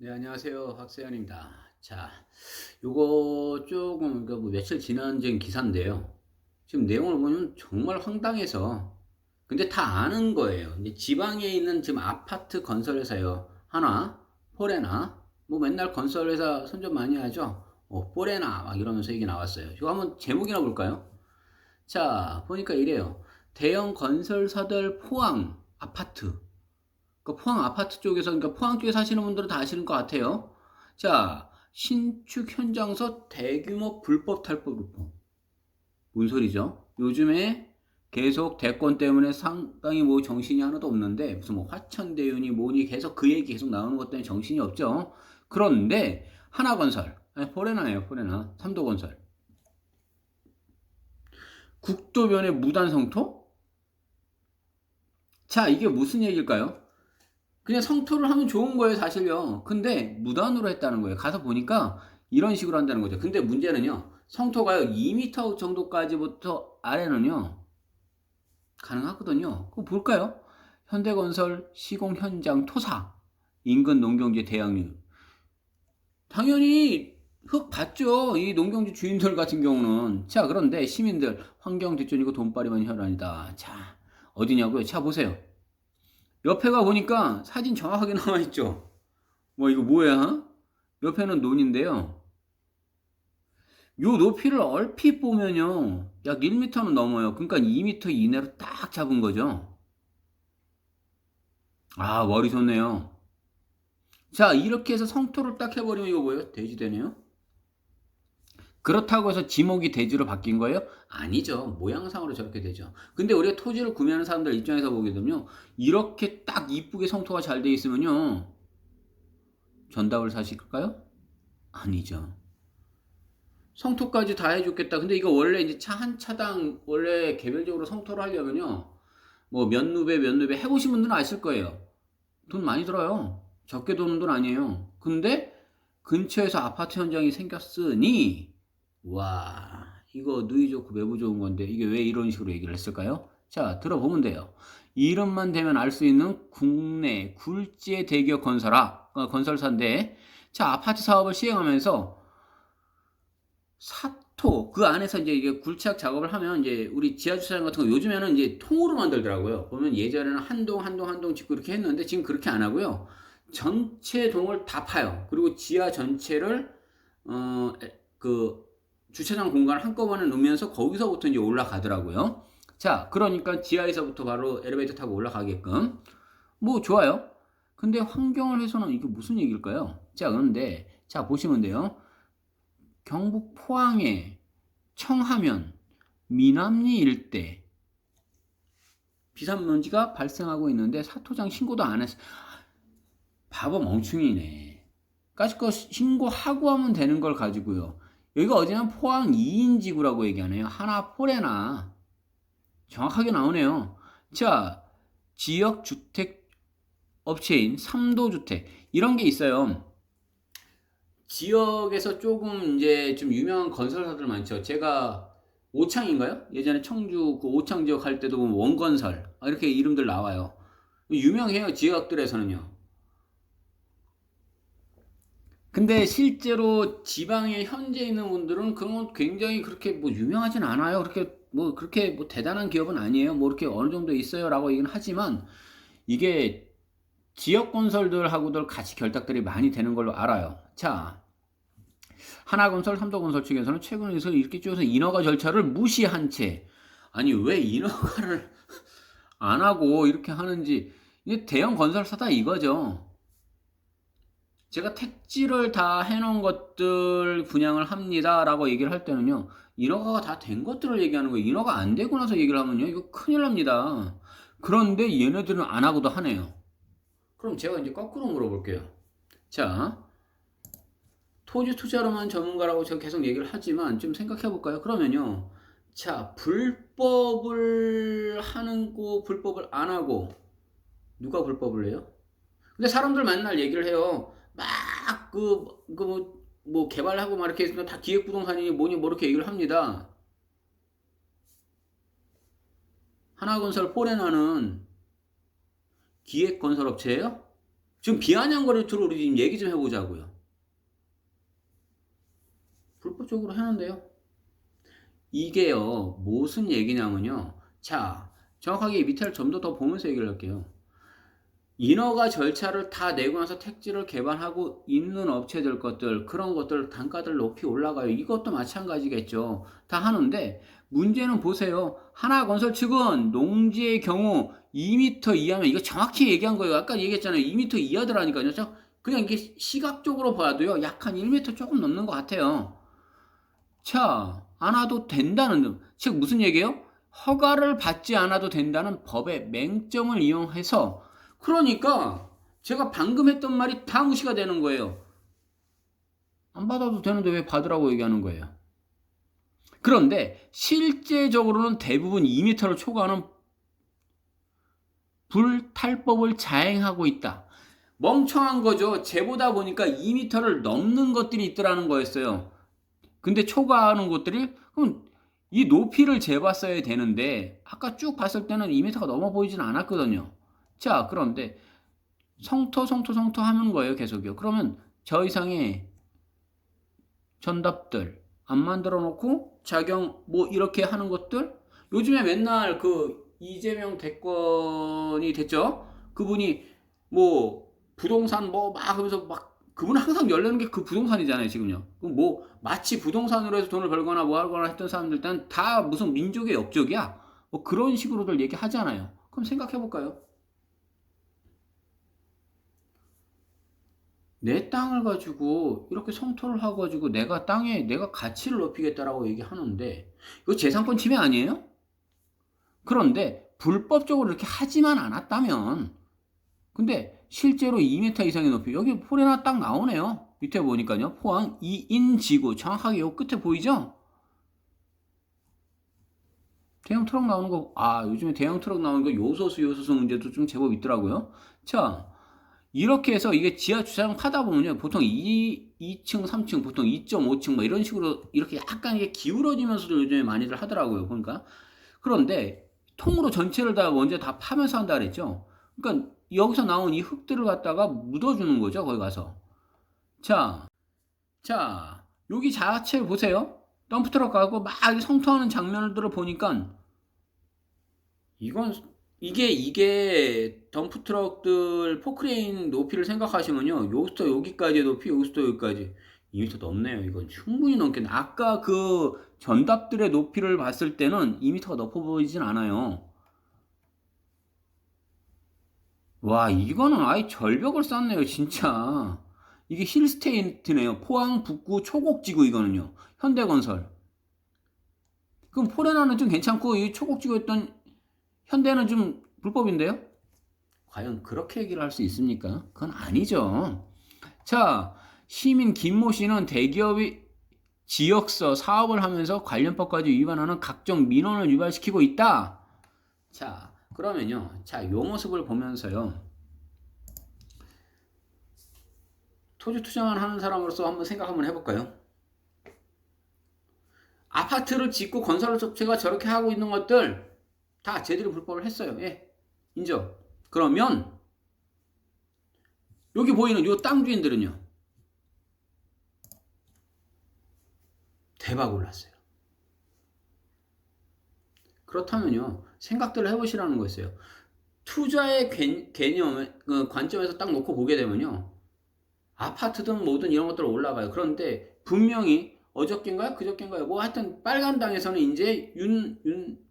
네, 안녕하세요. 박세현입니다. 자, 요거 조금, 뭐 며칠 지난 전 기사인데요. 지금 내용을 보면 정말 황당해서, 근데 다 아는 거예요. 이제 지방에 있는 지금 아파트 건설회사요. 하나, 포레나, 뭐 맨날 건설회사 선전 많이 하죠. 포레나, 막 이러면서 얘기 나왔어요. 이거 한번 제목이나 볼까요? 자, 보니까 이래요. 대형 건설사들 포항 아파트. 그 포항 아파트 쪽에서, 그러니까 포항 쪽에 사시는 분들은 다 아시는 것 같아요. 자, 신축 현장서 대규모 불법 탈법 유포. 뭔 소리죠? 요즘에 계속 대권 때문에 상당히 뭐 정신이 하나도 없는데, 무슨 뭐 화천대유니 뭐니 계속 그 얘기 계속 나오는 것 때문에 정신이 없죠. 그런데 하나건설, 아니 포레나예요, 포레나. 삼도건설. 국도변에 무단 성토? 자, 이게 무슨 얘기일까요? 그냥 성토를 하면 좋은 거예요, 사실요. 근데 무단으로 했다는 거예요. 가서 보니까 이런 식으로 한다는 거죠. 근데 문제는요, 성토가요, 2m 정도까지부터 아래는요, 가능하거든요. 그거 볼까요? 현대건설 시공 현장 토사, 인근 농경지 대항류. 당연히 흙 받죠. 이 농경지 주인들 같은 경우는. 자, 그런데 시민들, 환경 뒷전이고 돈벌이만 혈안이다. 자, 어디냐고요? 자, 보세요. 옆에가 보니까 사진 정확하게 나와 있죠. 뭐 이거 뭐야? 옆에는 논인데요. 요 높이를 얼핏 보면요. 약 1m는 넘어요. 그러니까 2m 이내로 딱 잡은 거죠. 아, 머리 좋네요. 자, 이렇게 해서 성토를 딱 해버리면 이거 뭐예요? 돼지되네요? 그렇다고 해서 지목이 돼지로 바뀐 거예요? 아니죠. 모양상으로 저렇게 되죠. 근데 우리가 토지를 구매하는 사람들 입장에서 보게 되면요. 이렇게 딱 이쁘게 성토가 잘 돼 있으면요. 전답을 사실까요? 아니죠. 성토까지 다 해줬겠다. 근데 이거 원래 이제 차 한 차당 원래 개별적으로 성토를 하려면요. 뭐 몇 루베 해보신 분들은 아실 거예요. 돈 많이 들어요. 적게 드는 돈 아니에요. 근데 근처에서 아파트 현장이 생겼으니 와 이거 누이 좋고 매부 좋은 건데 이게 왜 이런 식으로 얘기를 했을까요? 자 들어보면 돼요. 이름만 대면 알 수 있는 국내 굴지의 대기업 건설사인데 자 아파트 사업을 시행하면서 사토 그 안에서 이제 이게 굴착 작업을 하면 이제 우리 지하 주차장 같은 거 요즘에는 이제 통으로 만들더라고요. 보면 예전에는 한 동 짓고 이렇게 했는데 지금 그렇게 안 하고요. 전체 동을 다 파요. 그리고 지하 전체를 그 주차장 공간을 한꺼번에 놓으면서 거기서부터 이제 올라가더라고요. 자, 그러니까 지하에서부터 바로 엘리베이터 타고 올라가게끔. 뭐 좋아요. 근데 환경을 해서는 이게 무슨 얘기일까요? 자, 그런데 자 보시면 돼요. 경북 포항의 청하면 미남리 일대 비산먼지가 발생하고 있는데 사토장 신고도 안 했어. 바보 멍충이네. 까짓 거 신고하고 하면 되는 걸 가지고요. 여기가 어디냐면 포항 2인 지구라고 얘기하네요. 하나 포레나. 정확하게 나오네요. 자, 지역 주택 업체인 삼도주택 이런 게 있어요. 지역에서 조금 이제 좀 유명한 건설사들 많죠. 제가 오창인가요? 예전에 청주 그 오창 지역 할 때도 보면 원건설 이렇게 이름들 나와요. 유명해요. 지역들에서는요. 근데 실제로 지방에 현재 있는 분들은 그런 건 굉장히 그렇게 뭐 유명하진 않아요. 그렇게 뭐 대단한 기업은 아니에요. 뭐 이렇게 어느 정도 있어요라고 얘기는 하지만 이게 지역 건설들하고들 같이 결탁들이 많이 되는 걸로 알아요. 자, 하나건설, 삼도건설 측에서는 최근에서 이렇게 쪼여서 인허가 절차를 무시한 채 아니 왜 인허가를 안 하고 이렇게 하는지 이게 대형 건설사다 이거죠. 제가 택지를 다 해놓은 것들 분양을 합니다라고 얘기를 할 때는요. 인허가가 다 된 것들을 얘기하는 거예요. 인허가 안 되고 나서 얘기를 하면요. 이거 큰일 납니다. 그런데 얘네들은 안 하고도 하네요. 그럼 제가 이제 거꾸로 물어볼게요. 자, 토지 투자로만 전문가라고 제가 계속 얘기를 하지만 좀 생각해 볼까요? 그러면요. 자, 불법을 하는 거 불법을 안 하고 누가 불법을 해요? 근데 사람들 맨날 얘기를 해요. 막 뭐 개발하고 막 이렇게 했으면 다 기획부동산이니 뭐니 뭐 이렇게 얘기를 합니다. 하나건설 포레나는 기획건설업체예요? 지금 비아냥거릴 툴을 우리 지금 얘기 좀 해보자고요. 불법적으로 하는데요. 이게요, 무슨 얘기냐면요. 자, 정확하게 밑에를 좀 더 보면서 얘기를 할게요. 인허가 절차를 다 내고 나서 택지를 개발하고 있는 업체들 것들, 그런 것들 단가들 높이 올라가요. 이것도 마찬가지겠죠. 다 하는데 문제는 보세요. 하나건설 측은 농지의 경우 2m 이하면, 이거 정확히 얘기한 거예요. 아까 얘기했잖아요. 2m 이하더라니까요. 그냥 이게 시각적으로 봐도요, 약 한 1m 조금 넘는 것 같아요. 자, 안 와도 된다는, 즉 무슨 얘기예요? 허가를 받지 않아도 된다는 법의 맹점을 이용해서, 그러니까 제가 방금 했던 말이 다 무시가 되는 거예요. 안 받아도 되는데 왜 받으라고 얘기하는 거예요? 그런데 실제적으로는 대부분 2m를 초과하는 불탈법을 자행하고 있다. 멍청한 거죠. 재보다 보니까 2m를 넘는 것들이 있더라는 거였어요. 근데 초과하는 곳들이, 그럼 이 높이를 재봤어야 되는데 아까 쭉 봤을 때는 2m가 넘어 보이진 않았거든요. 자, 그런데 성토 하는 거예요, 계속요. 그러면 저 이상의 전답들 안 만들어 놓고 작용 뭐 이렇게 하는 것들, 요즘에 맨날 그 이재명 대권이 됐죠. 그분이 뭐 부동산 뭐 막 하면서 막, 그분은 항상 열리는 게 그 부동산이잖아요, 지금요. 그럼 뭐 마치 부동산으로 해서 돈을 벌거나 뭐 하거나 했던 사람들 일단 다 무슨 민족의 역적이야, 뭐 그런 식으로들 얘기하잖아요. 그럼 생각해 볼까요? 내 땅을 가지고 이렇게 성토를 하고 가지고 내가 땅에 내가 가치를 높이겠다라고 얘기하는데, 이거 재산권 침해 아니에요? 그런데 불법적으로 이렇게 하지만 않았다면, 근데 실제로 2m 이상의 높이, 여기 폴에나 딱 나오네요. 밑에 보니까요. 포항 2인 지구, 정확하게 요 끝에 보이죠? 대형 트럭 나오는 거, 아, 요즘에 대형 트럭 나오는 거 요소수 문제도 좀 제법 있더라고요. 자, 이렇게 해서 이게 지하 주차장 파다 보면요, 보통 2층, 3층, 보통 2.5층 뭐 이런 식으로 이렇게 약간 이게 기울어지면서도 요즘에 많이들 하더라고요, 보니까. 그런데 통으로 전체를 다 먼저 다 파면서 한다 그랬죠. 그러니까 여기서 나온 이 흙들을 갖다가 묻어주는 거죠, 거기 가서. 자, 자, 여기 자체 보세요. 덤프트럭 가고 막 성토하는 장면들을 보니까, 이건, 이게 덤프트럭들 포크레인 높이를 생각하시면요, 여기부터 여기까지의 높이, 여기부터 여기까지 2m 넘네요. 이건 충분히 넘겠네. 아까 그 전답들의 높이를 봤을 때는 2m가 높아 보이진 않아요. 와, 이거는 아예 절벽을 쌓네요, 진짜. 이게 힐스테이트네요. 포항 북구 초곡지구, 이거는요. 현대건설. 그럼 포레나는 좀 괜찮고 이 초곡지구였던 현대는 좀 불법인데요? 과연 그렇게 얘기를 할 수 있습니까? 그건 아니죠. 자, 시민 김모 씨는 대기업이 지역서 사업을 하면서 관련법까지 위반하는 각종 민원을 유발시키고 있다. 자, 그러면요. 자, 요 모습을 보면서요, 토지 투자만 하는 사람으로서 한번 생각 한번 해볼까요? 아파트를 짓고 건설 업체가 저렇게 하고 있는 것들 다 쟤들이 불법을 했어요. 예, 인정. 그러면 여기 보이는 요 땅 주인들은요, 대박 올랐어요. 그렇다면요, 생각들을 해보시라는 거였어요. 투자의 개념, 그 관점에서 딱 놓고 보게 되면요, 아파트든 뭐든 이런 것들 올라가요. 그런데 분명히 어저께인가요? 그저께인가요? 뭐 하여튼 빨간 당에서는 이제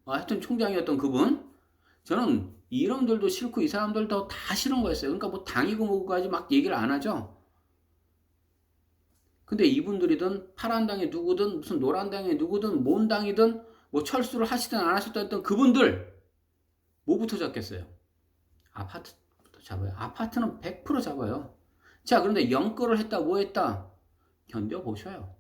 하여튼 총장이었던 그분, 저는 이름들도 싫고 이 사람들도 다 싫은 거였어요. 그러니까 뭐 당이고 뭐고까지 막 얘기를 안 하죠. 근데 이분들이든 파란 당이 누구든 무슨 노란 당이 누구든 뭔 당이든 뭐 철수를 하시든 안 하시든 했던 그분들, 뭐부터 잡겠어요? 아파트부터 잡아요. 아파트는 100% 잡아요. 자, 그런데 영끌을 했다 뭐 했다 견뎌보셔요.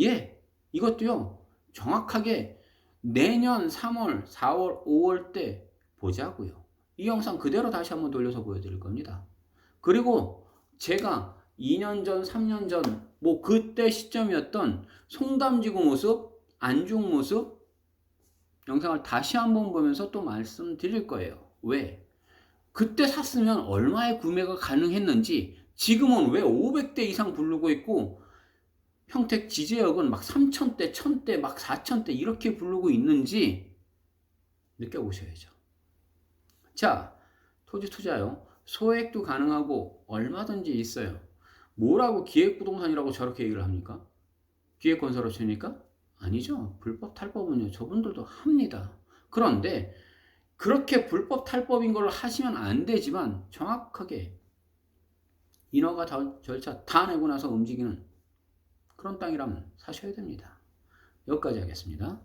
예, 이것도요, 정확하게 내년 3월, 4월, 5월 때 보자고요. 이 영상 그대로 다시 한번 돌려서 보여드릴 겁니다. 그리고 제가 2년 전, 3년 전, 뭐 그때 시점이었던 송담지구 모습, 안중 모습 영상을 다시 한번 보면서 또 말씀드릴 거예요. 왜? 그때 샀으면 얼마에 구매가 가능했는지, 지금은 왜 500대 이상 부르고 있고 평택 지제역은 막 3,000대, 1,000대, 막 4,000대 이렇게 부르고 있는지 느껴보셔야죠. 자, 토지 투자요. 소액도 가능하고 얼마든지 있어요. 뭐라고 기획부동산이라고 저렇게 얘기를 합니까? 기획건설업체입니까? 아니죠. 불법 탈법은요, 저분들도 합니다. 그런데 그렇게 불법 탈법인 걸 하시면 안 되지만 정확하게 인허가 절차 다 내고 나서 움직이는 그런 땅이라면 사셔야 됩니다. 여기까지 하겠습니다.